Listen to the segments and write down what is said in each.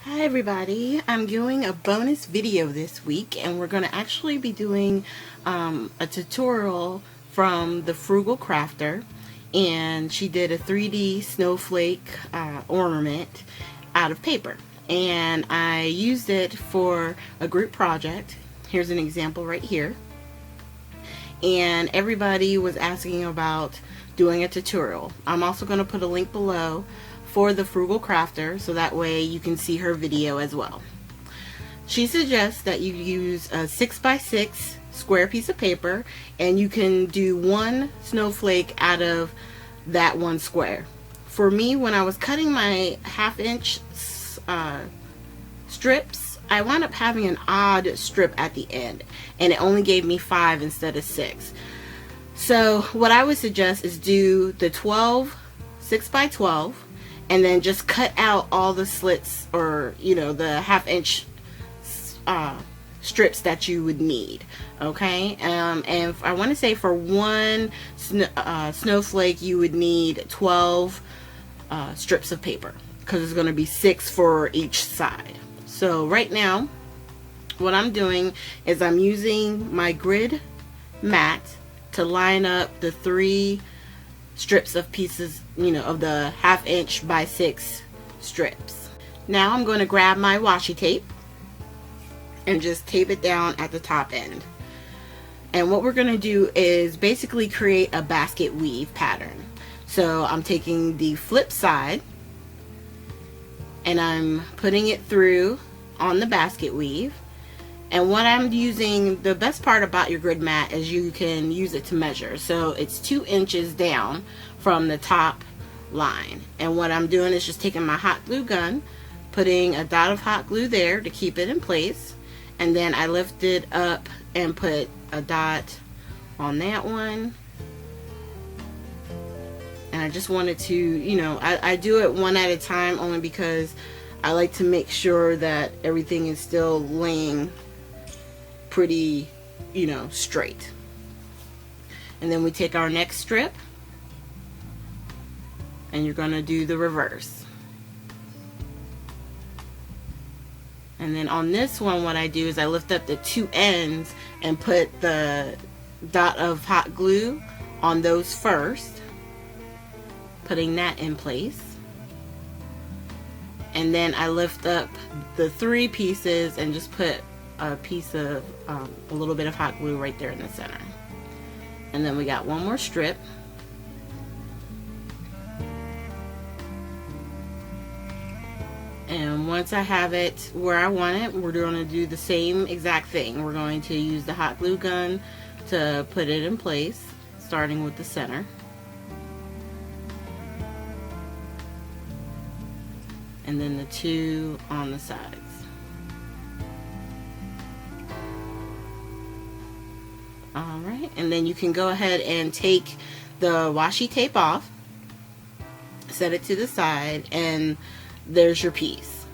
Hi everybody, I'm doing a bonus video this week and we're going to actually be doing a tutorial from the Frugal Crafter, and she did a 3D snowflake ornament out of paper, and I used it for a group project. Here's an example right here, and everybody was asking about doing a tutorial. I'm also going to put a link below for the Frugal Crafter, so that way you can see her video as well. She suggests that you use a 6x6 square piece of paper, and you can do one snowflake out of that one square. For me, when I was cutting my 1/2 inch strips, I wound up having an odd strip at the end, and it only gave me 5 instead of 6. So what I would suggest is do the 12 6x12, and then just cut out all the slits, or the 1/2 inch strips that you would need. Okay, and I want to say for one snowflake you would need 12 strips of paper, because it's going to be 6 for each side. So right now what I'm doing is I'm using my grid mat to line up the 3 strips of pieces, of the 1/2 inch by 6 strips. Now I'm going to grab my washi tape and just tape it down at the top end. And what we're going to do is basically create a basket weave pattern. So I'm taking the flip side and I'm putting it through on the basket weave. And what I'm using, the best part about your grid mat is you can use it to measure. So it's 2 inches down from the top line. And what I'm doing is just taking my hot glue gun, putting a dot of hot glue there to keep it in place, and then I lift it up and put a dot on that one. And I just wanted to, I do it one at a time, only because I like to make sure that everything is still laying pretty, straight. And then we take our next strip and you're going to do the reverse. And then on this one, what I do is I lift up the 2 ends and put the dot of hot glue on those first, putting that in place. And then I lift up the 3 pieces and just put a piece of a little bit of hot glue right there in the center. And then we got one more strip, and once I have it where I want it, we're going to do the same exact thing. We're going to use the hot glue gun to put it in place, starting with the center, and then the 2 on the sides. Alright, and then you can go ahead and take the washi tape off, set it to the side, and there's your piece.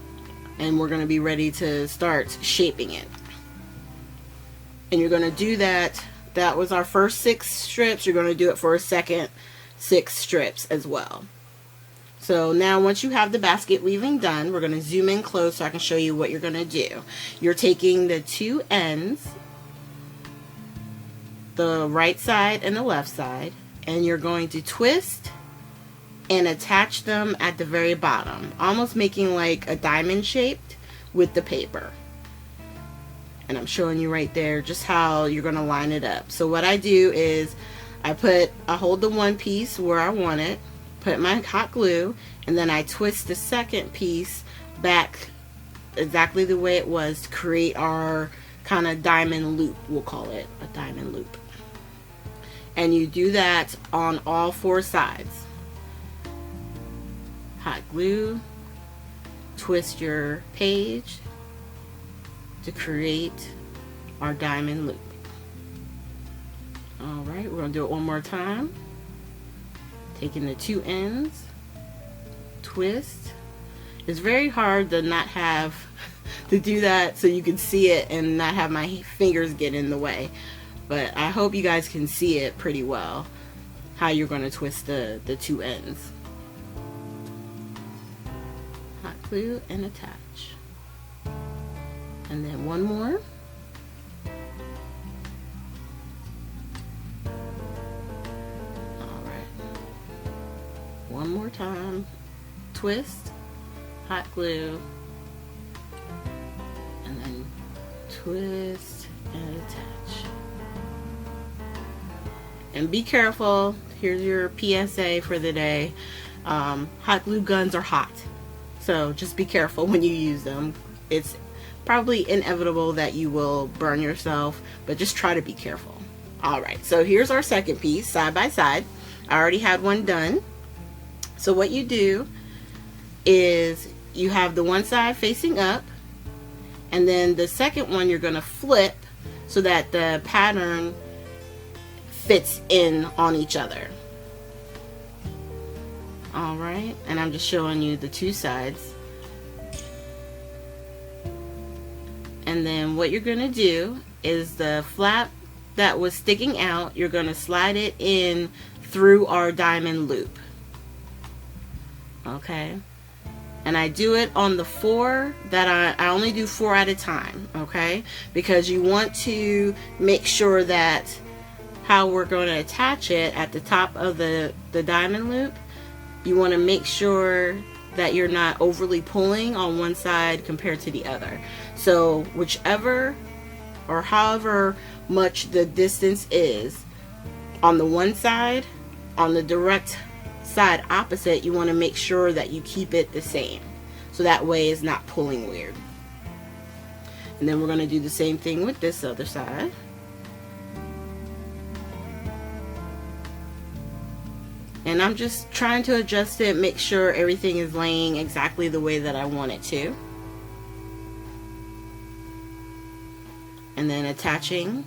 And we're going to be ready to start shaping it. And you're going to do that. That was our first 6 strips. You're going to do it for a second 6 strips as well. So now once you have the basket weaving done, we're going to zoom in close so I can show you what you're going to do. You're taking the 2 ends, the right side and the left side, and you're going to twist and attach them at the very bottom, almost making like a diamond shaped with the paper. And I'm showing you right there just how you're going to line it up. So what I do is I hold the one piece where I want it, put my hot glue, and then I twist the second piece back exactly the way it was to create our kind of diamond loop. We'll call it a diamond loop. And you do that on all 4 sides. Hot glue, twist your page to create our diamond loop. Alright, we're going to do it one more time. Taking the 2 ends, twist. It's very hard to not have to do that so you can see it and not have my fingers get in the way. But I hope you guys can see it pretty well, how you're going to twist the 2 ends. Hot glue and attach. And then one more. All right. One more time. Twist, hot glue, and then twist and attach. And be careful. Here's your PSA for the day. Hot glue guns are hot, so just be careful when you use them. It's probably inevitable that you will burn yourself, but just try to be careful. Alright, so here's our second piece, side by side. I already had one done. So what you do is you have the one side facing up, and then the second one you're going to flip so that the pattern fits in on each other. Alright, and I'm just showing you the two sides. And then what you're going to do is the flap that was sticking out, you're going to slide it in through our diamond loop. Okay, and I do it on the 4 that I only do 4 at a time, okay, because you want to make sure that how we're going to attach it at the top of the diamond loop, you want to make sure that you're not overly pulling on one side compared to the other. So whichever or however much the distance is on the one side, on the direct side opposite, you want to make sure that you keep it the same, so that way it's not pulling weird. And then we're going to do the same thing with this other side. And I'm just trying to adjust it, make sure everything is laying exactly the way that I want it to. And then attaching.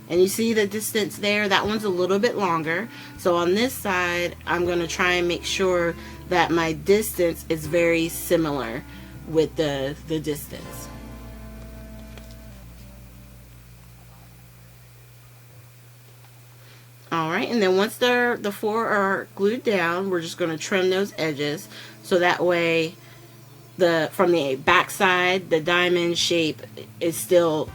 And you see the distance there, that one's a little bit longer. So on this side, I'm going to try and make sure that my distance is very similar with the distance. Alright, and then once the 4 are glued down, we're just going to trim those edges so that way from the back side, the diamond shape is still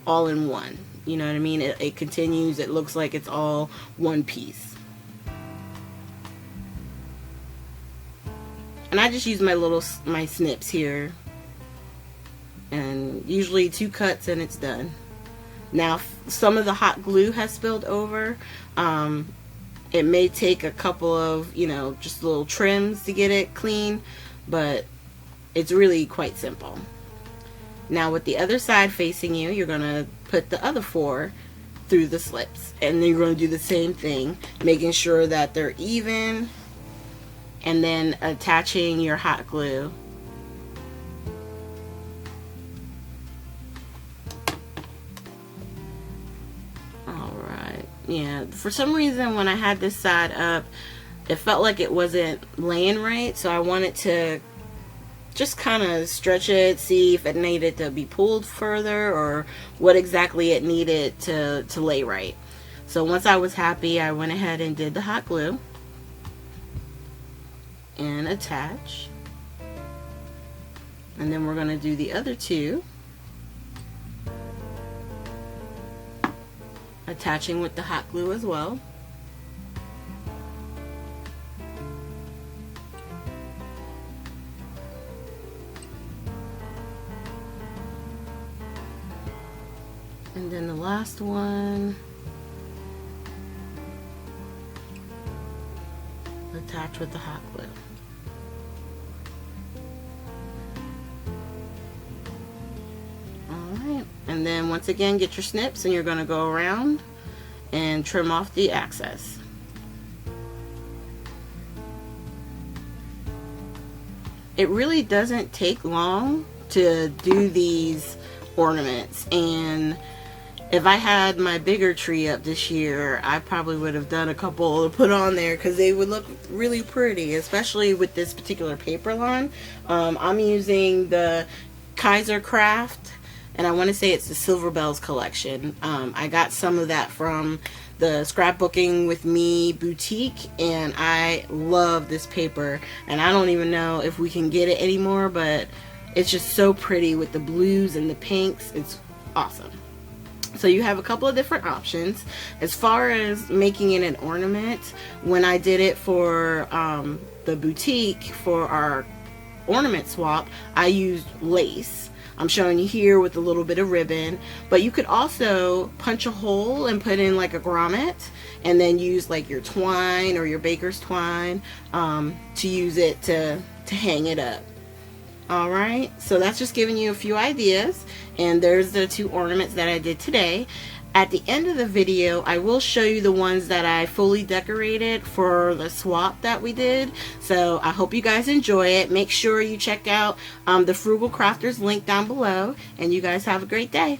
all in one. You know what I mean? It continues, it looks like it's all one piece. And I just use my snips here, and usually 2 cuts and it's done. Now some of the hot glue has spilled over. It may take a couple of, just little trims to get it clean, but it's really quite simple. Now with the other side facing you, you're going to put the other 4 through the slips, and then you're going to do the same thing, making sure that they're even, and then attaching your hot glue. Alright, yeah, for some reason when I had this side up, it felt like it wasn't laying right, so I wanted to just kind of stretch it, see if it needed to be pulled further or what exactly it needed to lay right. So once I was happy, I went ahead and did the hot glue and attach, and then we're going to do the other 2, attaching with the hot glue as well. And then the last one, attach with the hot glue. Alright, and then once again get your snips and you're going to go around and trim off the excess. It really doesn't take long to do these ornaments, and if I had my bigger tree up this year, I probably would have done a couple to put on there because they would look really pretty, especially with this particular paper line. I'm using the Kaiser Craft, and I want to say it's the Silver Bells collection. I got some of that from the Scrapbooking with Me boutique, and I love this paper, and I don't even know if we can get it anymore, but It's just so pretty with the blues and the pinks. It's awesome. So you have a couple of different options. As far as making it an ornament, when I did it for the boutique for our ornament swap, I used lace. I'm showing you here with a little bit of ribbon, but you could also punch a hole and put in like a grommet, and then use like your twine or your baker's twine to use it to hang it up. Alright, so that's just giving you a few ideas, and there's the 2 ornaments that I did today. At the end of the video, I will show you the ones that I fully decorated for the swap that we did. So I hope you guys enjoy it. Make sure you check out the Frugal Crafter's link down below, and you guys have a great day.